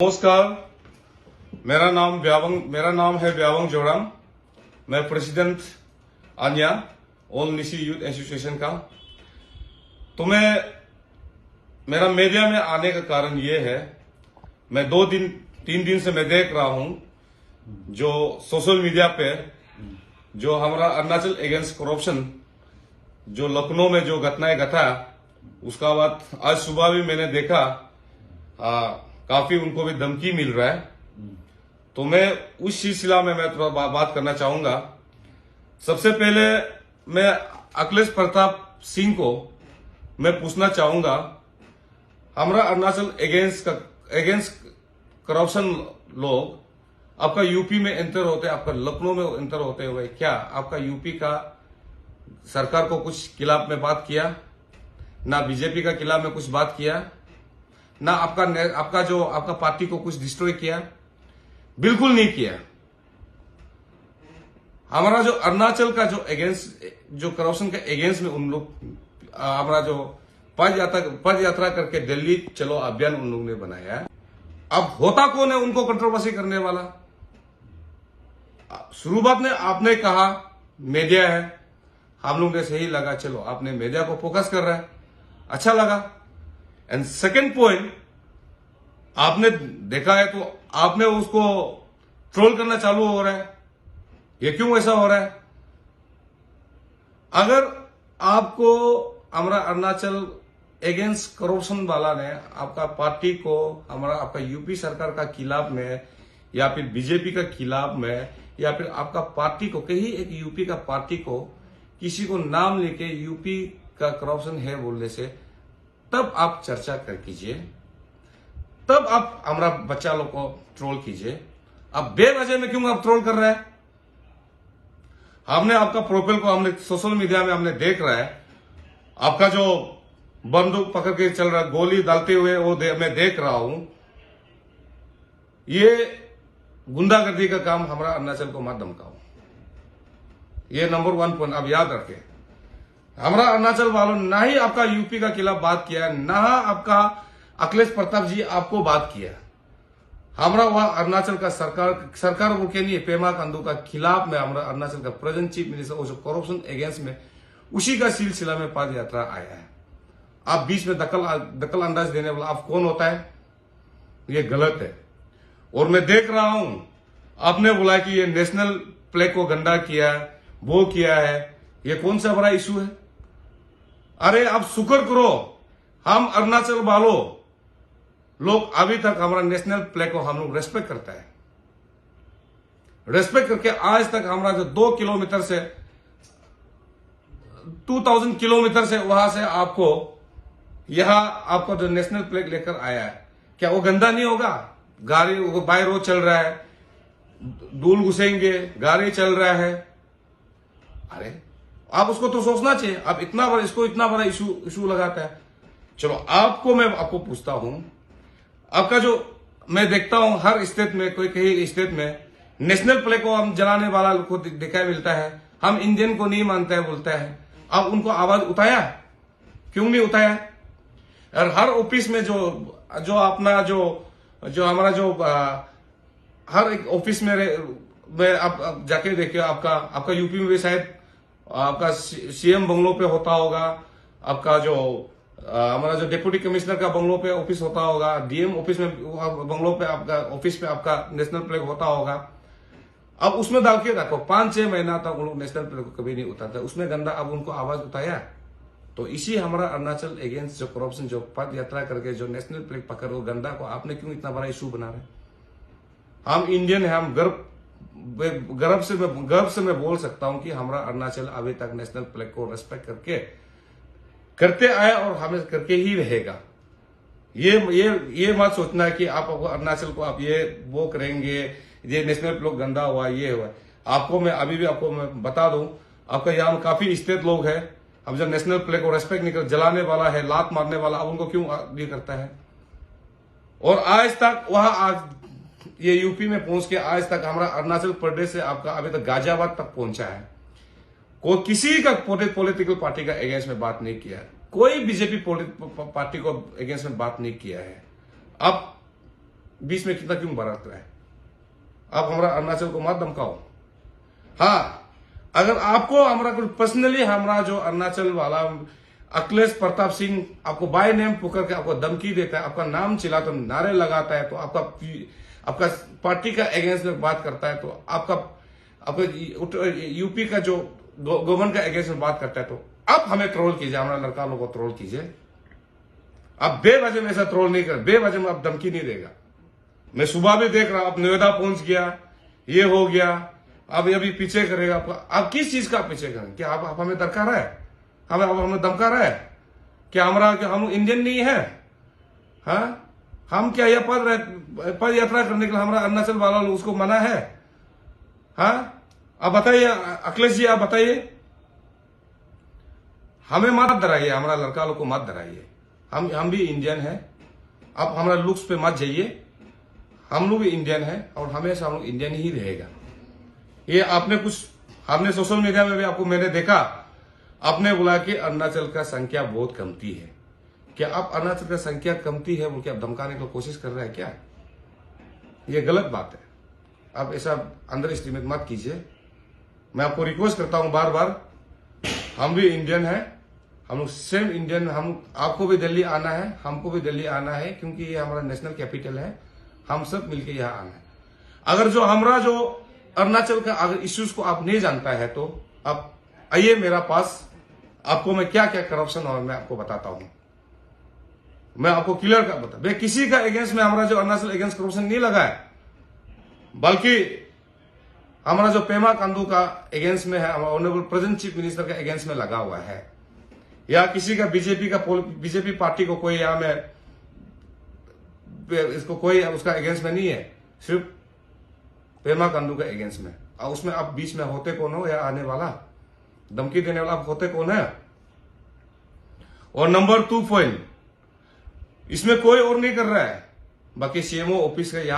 नमस्कार। मेरा नाम है व्यावंग जोड़ाम। मैं प्रेसिडेंट आन्या ऑल निशी यूथ एसोसिएशन का। तो मेरा मीडिया में आने का कारण ये है, मैं 3 दिन से मैं देख रहा हूं जो सोशल मीडिया पे जो हमारा अरुणाचल अगेंस्ट करप्शन जो लखनऊ में जो घटनाएं घटा, उसका बाद आज सुबह भी मैंने देखा काफी उनको भी धमकी मिल रहा है। तो मैं उस सिलसिला में मैं थोड़ा बात करना चाहूंगा। सबसे पहले मैं अखिलेश प्रताप सिंह को मैं पूछना चाहूंगा, हमारा अरुणाचल अगेंस्ट करप्शन लोग आपका यूपी में एंटर होते, आपका लखनऊ में एंटर होते हुए क्या आपका यूपी का सरकार को कुछ खिलाफ में बात किया, ना बीजेपी का खिलाफ में कुछ बात किया, ना आपका पार्टी को कुछ डिस्ट्रॉय किया? बिल्कुल नहीं किया। हमारा जो अरुणाचल का जो अगेंस्ट जो करप्शन के अगेंस्ट में उन लोग हमारा जो पद यात्रा करके दिल्ली चलो अभियान उन लोगों ने बनाया है। अब होता कौन है उनको कंट्रोवर्सी करने वाला? शुरुआत में आपने कहा मीडिया है, हम लोग ने सही लगा, चलो आपने मीडिया को फोकस कर रहा है, अच्छा लगा। एंड सेकेंड पॉइंट, आपने देखा है तो आपने उसको ट्रोल करना चालू हो रहा है। ये क्यों ऐसा हो रहा है? अगर आपको हमारा अरुणाचल अगेंस्ट करप्शन वाला ने आपका पार्टी को आपका यूपी सरकार का खिलाफ में या फिर बीजेपी का खिलाफ में या फिर आपका पार्टी को कहीं एक यूपी का पार्टी को किसी को नाम लेके यूपी का करप्शन है बोलने से, तब आप चर्चा कर कीजिए, तब आप हमारा बच्चा लोग को ट्रोल कीजिए। अब बेवजह में क्यों आप ट्रोल कर रहे हैं? हमने आपका प्रोफाइल को हमने सोशल मीडिया में हमने देख रहा है, आपका जो बंदूक पकड़ के चल रहा है, गोली डालते हुए वो मैं देख रहा हूं। ये गुंडागर्दी का काम हमारा अरुणाचल को मत धमकाओ। ये नंबर 1 पॉइंट आप याद रखें। हमारा अरुणाचल वालों ना ही आपका यूपी का खिलाफ बात किया, ना आपका अखिलेश प्रताप जी आपको बात किया। हमारा वह अरुणाचल का सरकार को क्या नहीं, पेमा खांडू का खिलाफ में हमारा अरुणाचल का प्रेजेंट चीफ मिनिस्टर जो करप्शन अगेंस्ट में उसी का सिलसिला में पद यात्रा आया है। आप बीच में दखल अंदाज देने वाला आप कौन होता है? ये गलत है। और मैं देख रहा हूं आपने बोला कि ये नेशनल फ्लैग को गंदा किया, वो किया है, ये कौन सा बड़ा इशू है? अरे आप शुक्र करो, हम अरुणाचल वालों लोग अभी तक हमारा नेशनल फ्लैग को हम लोग रेस्पेक्ट करता है। रेस्पेक्ट करके आज तक हमारा जो 2 किलोमीटर से 2000 किलोमीटर से वहां से आपको यहां आपको जो नेशनल फ्लैग लेकर आया है, क्या वो गंदा नहीं होगा? गाड़ी बाय रोड चल रहा है, धूल घुसेंगे, गाड़ी चल रहा है। अरे आप उसको तो सोचना चाहिए। आप इतना बड़ा इशू लगाता है। चलो मैं आपको पूछता हूं, आपका जो मैं देखता हूं हर स्टेट में कहीं स्टेट में नेशनल फ्लैग को हम जलाने वाला को दिखाई मिलता है, हम इंडियन को नहीं मानते हैं बोलता है। आप उनको आवाज उठाया? क्यों नहीं उठाया? और हर ऑफिस में जो अपना जो हमारा जो हर एक ऑफिस में आप जाके देखिए, आपका यूपी में भी शायद आपका सीएम बंगलों पे होता होगा, आपका जो हमारा जो डिप्टी कमिश्नर का बंगलों पे ऑफिस होता होगा, डीएम ऑफिस में बंगलों पे आपका ऑफिस पे आपका नेशनल फ्लैग होता होगा। अब उसमें डाल के रखो, 5-6 महीना तक उन लोग नेशनल फ्लैग को कभी नहीं उतारते, उसमें गंदा अब उनको आवाज उठाया। तो इसी हमारा अरुणाचल अगेंस्ट जो करप्शन जो पद यात्रा करके जो नेशनल फ्लैग पकड़ वो गंदा को आपने क्यों इतना बड़ा इशू बना रहे? हम इंडियन है, हम गर्व से मैं बोल सकता हूं कि हमारा अरुणाचल अभी तक नेशनल फ्लैग को रेस्पेक्ट करते आया और हमें करके ही रहेगा। ये मत सोचना कि आप अरुणाचल को आप ये वो करेंगे, ये नेशनल फ्लैग गंदा हुआ, ये हुआ। आपको मैं अभी भी आपको मैं बता दूं, आपका यहाँ में काफी स्टेट लोग है, अब जब नेशनल फ्लैग को रेस्पेक्ट नहीं कर, जलाने वाला है, लात मारने वाला, अब उनको क्यों नहीं करता है? और आज तक वहां ये यूपी में पहुंच के आज तक हमारा अरुणाचल प्रदेश से आपका अभी तक गाजियाबाद तक पहुंचा है। कोई किसी का पॉलिटिकल पार्टी का अगेंस्ट में बात नहीं किया है, कोई बीजेपी पार्टी को अगेंस्ट में बात नहीं किया है। अब बीच में कितना क्यों बरत रहा है? आप हमारा अरुणाचल को मत धमकाओ। हाँ, अगर आपको हमारा कुछ पर्सनली हमारा जो अरुणाचल वाला अखिलेश प्रताप सिंह आपको बाय नेम पुकार के आपको धमकी देता है, आपका नाम चिल्लाता है, नारे लगाता है, तो आपका पार्टी का अगेंस्ट में बात करता है, तो आपका यूपी का जो गवर्नमेंट का अगेंस्ट में बात करता है, तो आप हमें ट्रोल कीजिए, हमारा लड़का लोगों को ट्रोल कीजिए। आप बेवजह में ऐसा ट्रोल नहीं कर, बेवजह में आप धमकी नहीं देगा। मैं सुबह भी देख रहा, आप नोएडा पहुंच गया, ये हो गया, अब अभी पीछे करेगा आपका। आप किस चीज का पीछे करें? क्या आप हमें दरका रहा है? हमें धमका रहा है? क्या हम इंडियन नहीं है? हाँ, हम क्या यह पद यात्रा करने के लिए हमारा अरुणाचल वाला लोग उसको मना है? हाँ, आप बताइए अखिलेश जी, आप बताइए। हमें मत डराइए, हमारा लड़का लोग को मत डराइए। हम भी इंडियन है। आप हमारा लुक्स पे मत जाइए, हम लोग भी इंडियन है और हमेशा हम लोग इंडियन ही रहेगा। ये आपने सोशल मीडिया में भी आपको मैंने देखा, आपने बोला कि अरुणाचल का संख्या बहुत कमती है। क्या आप अरुणाचल का संख्या कमती है बोल के आप धमकाने की कोशिश कर रहे हैं क्या? ये गलत बात है। आप ऐसा अंडर एस्टिमेट मत कीजिए। मैं आपको रिक्वेस्ट करता हूं बार बार, हम भी इंडियन है, हम लोग सेम इंडियन। आपको भी दिल्ली आना है, हमको भी दिल्ली आना है, क्योंकि ये हमारा नेशनल कैपिटल है। हम सब मिलके यहाँ आना है। अगर जो हमारा जो अरुणाचल का अगर इश्यूज को आप नहीं जानता है, तो आप आइए मेरा पास, आपको मैं क्या क्या करप्शन और मैं आपको बताता हूं। मैं आपको क्लियर कर बता, मैं किसी का अगेंस्ट में हमारा जो अरुणाचल अगेंस्ट करप्शन नहीं लगा है, बल्कि हमारा जो पेमा खांडू का अगेंस्ट में है, हमारा ऑनरेबल प्रेजेंट चीफ मिनिस्टर का अगेंस्ट में लगा हुआ है, या किसी का बीजेपी पार्टी को कोई यहां में इसको कोई उसका अगेंस्ट में नहीं है, सिर्फ पेमा खांडू के अगेंस्ट में। और उसमें आप बीच में होते कौन हो? या आने वाला धमकी देने वाला आप होते कौन है? और नंबर 2 पॉइंट, इसमें कोई और नहीं कर रहा है, बाकी सीएमओ ऑफिस के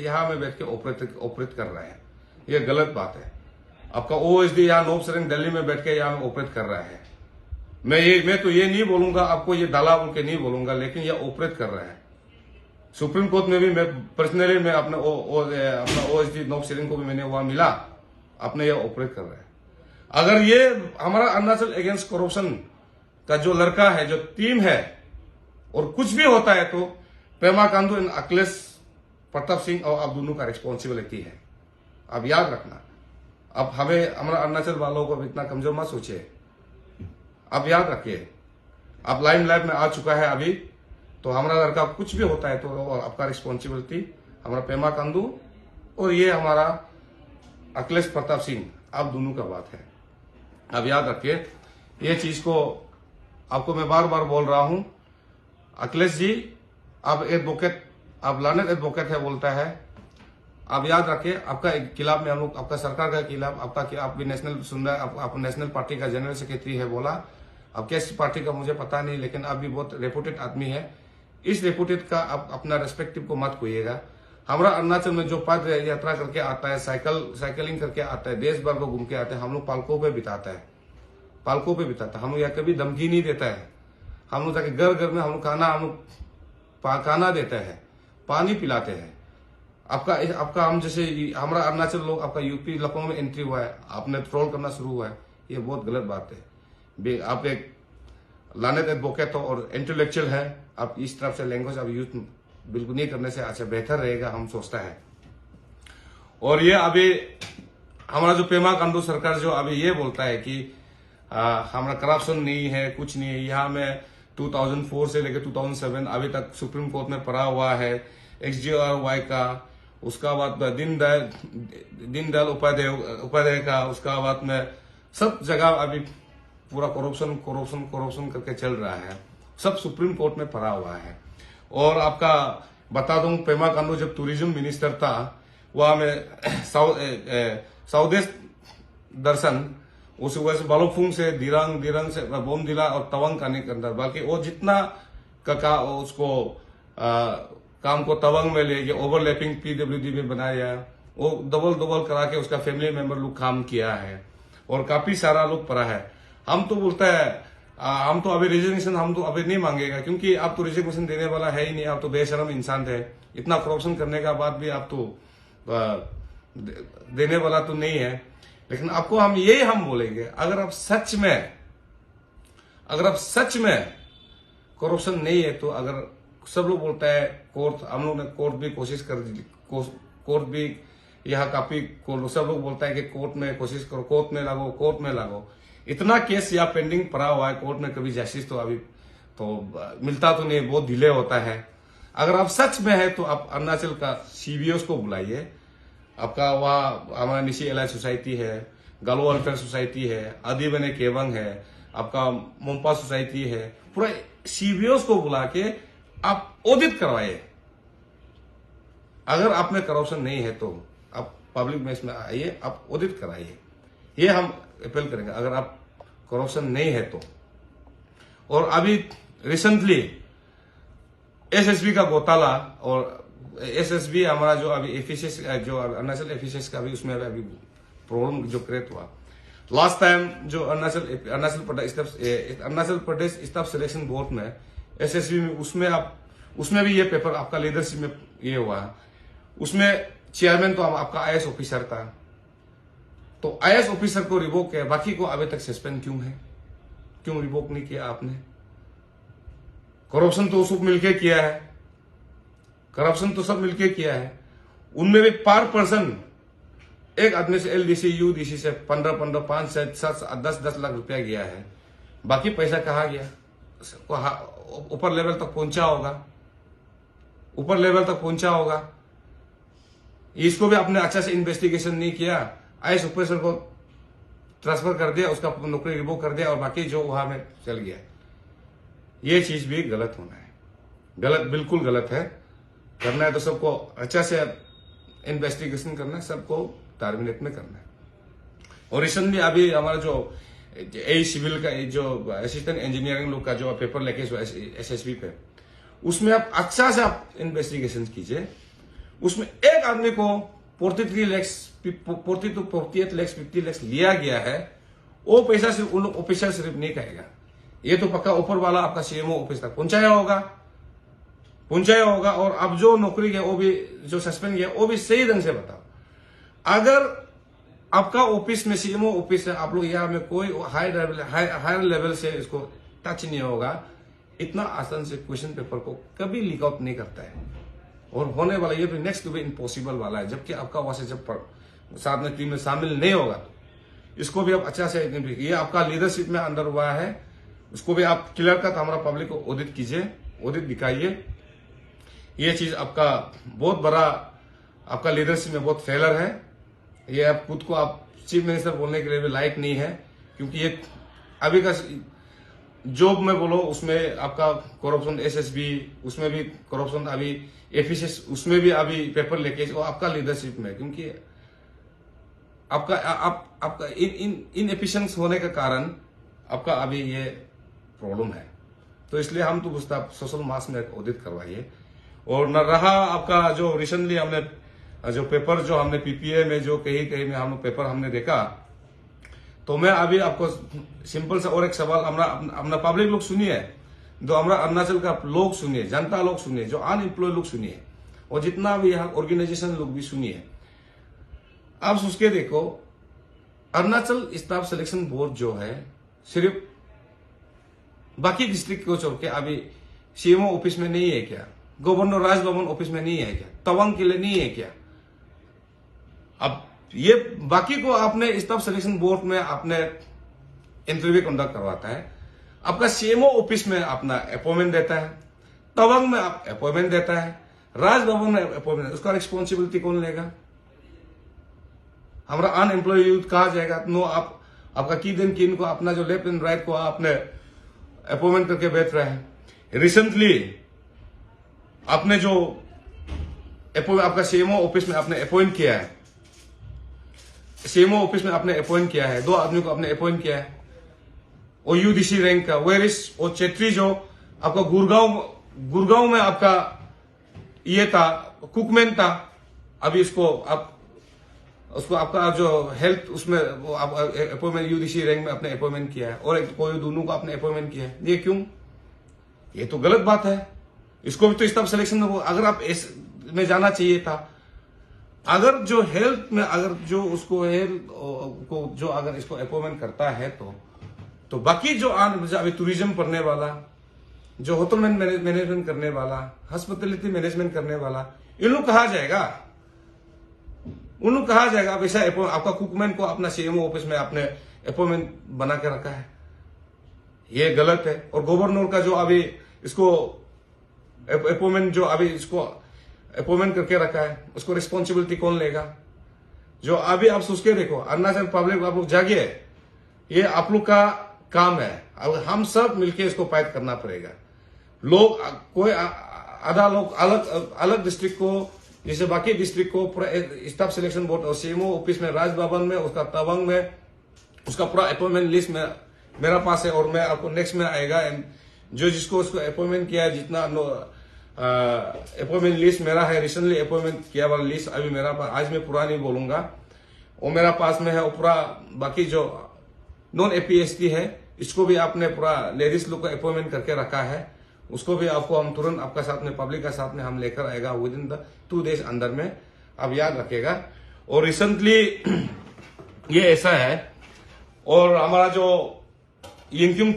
यहां में बैठ के ऑपरेट कर रहा है। ये गलत बात है। आपका ओएसडी यहाँ नोब सरेंग दिल्ली में बैठ के यहाँ में ऑपरेट कर रहा है। मैं तो ये नहीं बोलूंगा आपको, ये दाला बोल के नहीं बोलूंगा, लेकिन ये ऑपरेट कर रहा है। सुप्रीम कोर्ट में भी मैं पर्सनली मैं अपना ओएसडी नोब सरेंग को भी मैंने वहां मिला, अपने ये ऑपरेट कर रहा है। अगर ये हमारा अरुणाचल अगेंस्ट करप्शन का जो लड़का है, जो टीम है, और कुछ भी होता है, तो पेमा खांडू एंड अखिलेश प्रताप सिंह और आप दोनों का रिस्पॉन्सिबिलिटी है। आप याद रखना। अब हमारा अरुणाचल वालों को इतना कमजोर मत सोचिए। आप याद रखिए, आप लाइमलाइट में आ चुका है अभी, तो हमारा लड़का कुछ भी होता है तो आपका रिस्पॉन्सिबिलिटी हमारा पेमा खांडू और ये हमारा अखिलेश प्रताप सिंह, आप दोनों का बात है। अब याद रखिए ये चीज को, आपको मैं बार बार बोल रहा हूं, अखिलेश जी आप एडवोकेट, आप लानत एडवोकेट है बोलता है। आप याद रखिए, आपका खिलाफ में हम लोग, आपका सरकार का खिलाफ, आप भी नेशनल सुन रहे, आप नेशनल पार्टी का जनरल सेक्रेटरी है बोला। अब किस पार्टी का मुझे पता नहीं, लेकिन आप भी बहुत रेपुटेड आदमी है। इस रेपुटेड का आप अपना रेस्पेक्टिव को मत खोइएगा। हमारा अरुणाचल में जो पद यात्रा करके आता है, साइकिलिंग करके आता है, देश भर को घूम के आता है, हम लोग पालकों पे बिताता है, हम लोग यहाँ कभी धमकी नहीं देता है। हम लोग जाके घर घर में हम लोग खाना देता है, पानी पिलाते हैं। आपका हम जैसे हमारा अरुणाचल लोग, आपका यूपी लखनऊ में एंट्री हुआ है, आपने ट्रोल करना शुरू हुआ है, ये बहुत गलत बात है। आप एक लानत एडवोकेट हो और इंटेलेक्चुअल है, आप इस तरफ से लैंग्वेज आप यूज बिल्कुल नहीं करने से अच्छा बेहतर रहेगा, हम सोचता है। और ये अभी हमारा जो पेमा खांडू सरकार जो अभी ये बोलता है कि हमारा करप्शन नहीं है, कुछ नहीं है। यहाँ में 2004 से लेकर 2007 अभी तक सुप्रीम कोर्ट में पड़ा हुआ है XGRY का, उसका बाद दीनदयाल उपाध्याय का, उसका बाद में सब जगह अभी पूरा करप्शन करके चल रहा है, सब सुप्रीम कोर्ट में पड़ा हुआ है। और आपका बता दूं, पेमा खांडू जब टूरिज्म मिनिस्टर था, वहां में साउदेश दर्शन उस वजह से बालोफुंग से दिरंग से बोमदिला और तवंग का नहीं करता, बल्कि वो जितना उसको काम को तवंग में ले गया, ओवरलैपिंग PWD में बनाया, वो डबल करा के उसका फैमिली मेंबर लोग काम किया है और काफी सारा लोग पड़ा है। हम तो बोलता है हम तो अभी रिजिग्नेशन हम तो अभी नहीं मांगेगा, क्योंकि आप तो रिजिग्नेशन देने वाला है ही नहीं। आप तो बेशरम इंसान थे, इतना करप्शन करने का बाद भी आप तो देने वाला तो नहीं है। लेकिन आपको हम बोलेंगे, अगर आप सच में करप्शन नहीं है तो, अगर सब लोग बोलता है कोर्ट, हम लोग ने कोर्ट भी कोशिश कर दी, कोर्ट भी यहाँ काफी सब लोग बोलता है कि कोर्ट में कोशिश करो, कोर्ट में लागो। इतना केस यहाँ पेंडिंग पड़ा हुआ है कोर्ट में, कभी जस्टिस तो अभी तो मिलता तो नहीं, बहुत डिले होता है। अगर आप सच में है तो आप अरुणाचल का सीबीओस को बुलाइए। आपका वहाँ हमारा निशी एलाइट सोसाइटी है, गालो वेलफेयर सोसाइटी है, आदिबने केवंग है, आपका मोम्पा सोसाइटी है, पूरा सीबीओस को बुला के आप ऑडिट करवाइए। अगर आप में करप्शन नहीं है तो आप पब्लिक में इसमें आइए, आप ऑडिट कराइए। ये हम अपील करेंगे, अगर आप करप्शन नहीं है तो। और अभी रिसेंटली एसएसबी का घोटाला, और एसएसबी हमारा जो अभी एफिशिएंस जो अरुणाचल एफिशिएंस का भी उसमें अभी प्रॉब्लम जो क्रिएट हुआ लास्ट टाइम, जो Arunachal Pradesh staff selection board में एसएसबी में, उसमें भी ये पेपर आपका लीडरशिप में ये हुआ। उसमें चेयरमैन तो आपका आईएएस ऑफिसर था, तो आईएएस ऑफिसर को रिवोक किया, बाकी को अभी तक सस्पेंड क्यों है? क्यों रिवोक नहीं किया आपने? करप्शन तो सब मिलके किया है, उनमें भी पर पर्सन एक आदमी से एलडीसी यूडीसी से 15 5 से 10 लाख रुपया गया है। बाकी पैसा कहाँ गया? ऊपर लेवल तक पहुंचा होगा। इसको भी आपने अच्छा से इन्वेस्टिगेशन नहीं किया, आईएएस ऑफिसर को ट्रांसफर कर दिया, उसका नौकरी रिवोक कर दिया, और बाकी जो वहां में चल गया। ये चीज भी गलत होना है, बिल्कुल गलत है। करना है तो सबको अच्छा से इन्वेस्टिगेशन करना है, सबको टर्मिनेट में करना है। और रिसेंटली अभी हमारा जो ए सिविल का जो असिस्टेंट इंजीनियरिंग लोग का जो पेपर लेके एसएसबी पे, उसमें आप अच्छा से आप इन्वेस्टिगेशन कीजिए। उसमें एक आदमी को 43 लाख 48 लाख 50 लाख लिया गया है। वो पैसा सिर्फ उन लोग ऑफिसर सिर्फ नहीं कहेगा, ये तो पक्का ऊपर वाला आपका सीएमओ ऑफिस तक पहुंचाया होगा। और अब जो नौकरी है वो भी जो सस्पेंड किया वो भी सही ढंग से बताओ। अगर आपका ऑफिस में सीएमओ ऑफिस है, आप लोग यहाँ में कोई हायर लेवल से इसको टच नहीं होगा, इतना आसान से क्वेश्चन पेपर को कभी लीक आउट नहीं करता है। और होने वाला ये भी नेक्स्ट टू बी इम्पॉसिबल वाला है, जबकि आपका वहां से जब साथ में टीम में शामिल नहीं होगा तो इसको भी आप अच्छा से, ये आपका लीडरशिप में अंदर हुआ है, उसको भी आप क्लियर कट हमारा पब्लिक को ऑडिट कीजिए, ऑडिट दिखाइए। ये चीज आपका बहुत बड़ा, आपका लीडरशिप में बहुत फेलर है। ये आप खुद को आप चीफ मिनिस्टर बोलने के लिए भी लायक नहीं है, क्योंकि ये अभी का जॉब में बोलो उसमें आपका करप्शन, एसएसबी उसमें भी करप्शन, अभी एफिशिएंस उसमें भी अभी पेपर लेके वो आपका लीडरशिप में, क्योंकि आपका इन एफिशिएंस होने का कारण आपका अभी ये प्रॉब्लम है। तो इसलिए हम तो पूछता सोशल मास में ऑडिट करवाइए। और न रहा आपका जो रिसेंटली हमने जो पेपर जो हमने पीपीए में जो कहीं में हम पेपर हमने देखा, तो मैं अभी आपको सिंपल सा और एक सवाल, अपना पब्लिक लोग सुनिए, जो हमारा अरुणाचल का लोग सुनिए, जनता लोग सुनिए, जो अनएम्प्लॉय लोग सुनिए, और जितना भी यहाँ ऑर्गेनाइजेशन लोग भी सुनिए। आप सोच के देखो, अरुणाचल स्टाफ सिलेक्शन बोर्ड जो है सिर्फ बाकी डिस्ट्रिक्ट को छोड़ के अभी सीएमओ ऑफिस में नहीं है क्या? गवर्नर राजभवन ऑफिस में नहीं है क्या? तवांग के लिए नहीं है क्या? अब ये बाकी को आपने स्टाफ सिलेक्शन बोर्ड में आपने इंटरव्यू कंडक्ट करवाता है, आपका सीएमओ ऑफिस में अपना अपॉइंटमेंट देता है, तवांग में आप अपॉइंटमेंट देता है, राजभवन में अपॉइंटमेंट, उसका रिस्पॉन्सिबिलिटी कौन लेगा? हमारा अनएम्प्लॉय यूथ कहा जाएगा? नो, आपका की दिन किन को अपना जो लेफ्ट एंड राइट को आपने अपॉइंटमेंट करके बैठ रहा है। रिसेंटली आपने जो आपका सीएमओ ऑफिस में आपने अपॉइंट किया है, सीएमओ ऑफिस में आपने अपॉइंट किया है, 2 आदमी को आपने अपॉइंट किया है, और यूडीसी रैंक का वेरिस और चेत्री जो आपका गुड़गांव में आपका ये था, कुकमैन था, अभी इसको आप उसको आपका जो हेल्थ उसमें वो आप अपॉइंटमेंट यूडीसी रैंक में अपने अपॉइंटमेंट किया है और एक कोई दोनों को आपने अपॉइंटमेंट किया है, ये क्यों? ये तो गलत बात है। इसको भी तो स्टाफ सिलेक्शन में अगर आप में जाना चाहिए था। अगर जो हेल्थ में अगर जो उसको हेल्थ को जो अगर इसको अपॉइंटमेंट करता है तो बाकी जो अभी टूरिज्म पढ़ने वाला, जो होटल मैनेजमेंट करने वाला, हॉस्पिटैलिटी मैनेजमेंट करने वाला, इन लोग कहा जाएगा, उन लोग कहा जाएगा। वैसा आपका कुकमैन को अपना सीएमओ ऑफिस में आपने अपॉइंटमेंट बना के रखा है, ये गलत है। और गवर्नर का जो अभी इसको अपॉइंटमेंट जो अभी इसको अपॉइंटमेंट करके रखा है, उसको रिस्पॉन्सिबिलिटी कौन लेगा? जो अभी आप सोच के देखो, अरुणाचल पब्लिक आप लोग जागिए, ये आप लोग का काम है। अब हम सब मिलके इसको फाइट करना पड़ेगा। लोग कोई आधा लोग अलग अलग डिस्ट्रिक्ट को, जैसे बाकी डिस्ट्रिक्ट को पूरा स्टाफ सिलेक्शन बोर्ड और सीएमओ ऑफिस में, राजभवन में, उसका तवांग में, उसका पूरा अपॉइंटमेंट लिस्ट में मेरा पास है और मैं आपको नेक्स्ट में आएगा। जो जिसको उसको अपॉइंटमेंट किया है, जितना अपॉइंटमेंट लिस्ट मेरा है, रिसेंटली अपॉइंटमेंट किया वाला लिस्ट अभी मेरा पास, आज मैं पूरा नहीं बोलूंगा, वो मेरा पास में है। और पूरा बाकी जो नॉन एपीएसटी है, इसको भी आपने पूरा लेडीज लोग को अपॉइंटमेंट करके रखा है, उसको भी आपको हम तुरंत आपका साथ में, पब्लिक का साथ में हम लेकर आएगा विद इन द 2 days अंदर में, आप याद रखेगा। और रिसेंटली ये ऐसा है, और हमारा जो यंगक्युंग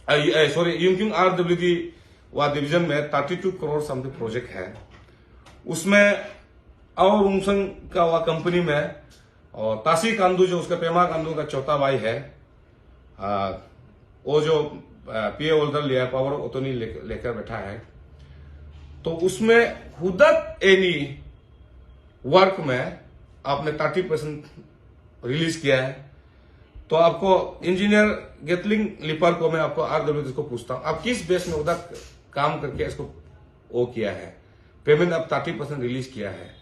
यंगक्युंग आरडब्ल्यूडी वा डिवीजन में 32 करोड़ समथिंग प्रोजेक्ट है, उसमें और उमसंग का वह कंपनी में, और तासी कांदू जो उसका पेमा कांदू का चौथा भाई है, वो जो पीए होल्डर लिया, पावर ऑटोनी लेकर बैठा है, तो उसमें हुदत एनी वर्क में आपने 30% रिलीज किया है। तो आपको इंजीनियर गेटलिंग लिपर को मैं आपको आरडब्ल्यूडी को पूछता हूं, आप किस बेस में उधर काम करके इसको वो किया है, पेमेंट आप 30% रिलीज किया है।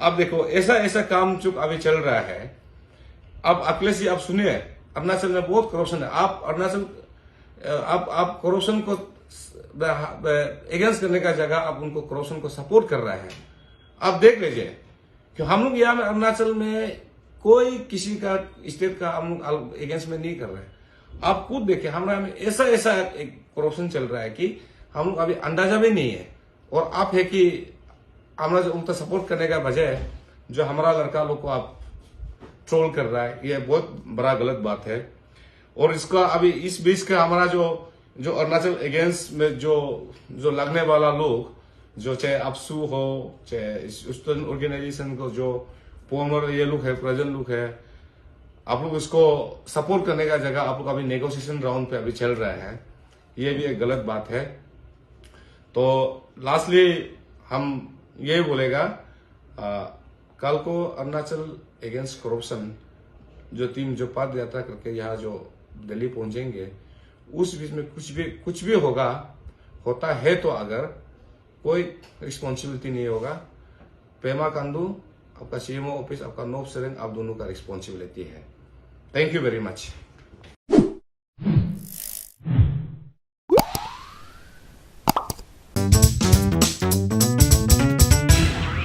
अब देखो ऐसा काम चुक अभी चल रहा है। अब अखिलेश जी आप सुनिए, अरुणाचल में बहुत करप्शन है। आप अरुणाचल आप करप्शन को अगेंस्ट करने का जगह आप उनको करप्शन को सपोर्ट कर रहे हैं। आप देख लीजिए कि हम लोग यहाँ में अरुणाचल में कोई किसी का स्टेट का हम लोग अगेंस्ट में नहीं कर रहे हैं। आप खुद देखिए हमारे में ऐसा एक करप्शन चल रहा है कि हम लोग अभी अंदाजा भी नहीं है। और आप है कि हमारा जो उनका सपोर्ट करने का बजाय जो हमारा लड़का लोग को आप ट्रोल कर रहा है, ये बहुत बड़ा गलत बात है। और इसका अभी इस बीच का हमारा जो अरुणाचल अगेंस्ट में जो लगने वाला लोग, जो चाहे अपसू हो, चाहे स्टूडेंट ऑर्गेनाइजेशन को जो फॉर्मर ये लोग है, प्रेजेंट लोग है, आप लोग इसको सपोर्ट करने का जगह आप लोग अभी नेगोशिएशन राउंड पे अभी चल रहे हैं, ये भी एक गलत बात है। तो लास्टली हम यही बोलेगा, कल को अरुणाचल अगेंस्ट करप्शन जो टीम जो पद यात्रा करके यहाँ जो दिल्ली पहुंचेंगे, उस बीच में कुछ भी होता है तो अगर कोई रिस्पॉन्सिबिलिटी नहीं होगा, पेमा कांदू आपका सीएमओ ऑफिस, आपका नोब सेरेंग, आप दोनों का रिस्पॉन्सिबिलिटी है। Thank you very much.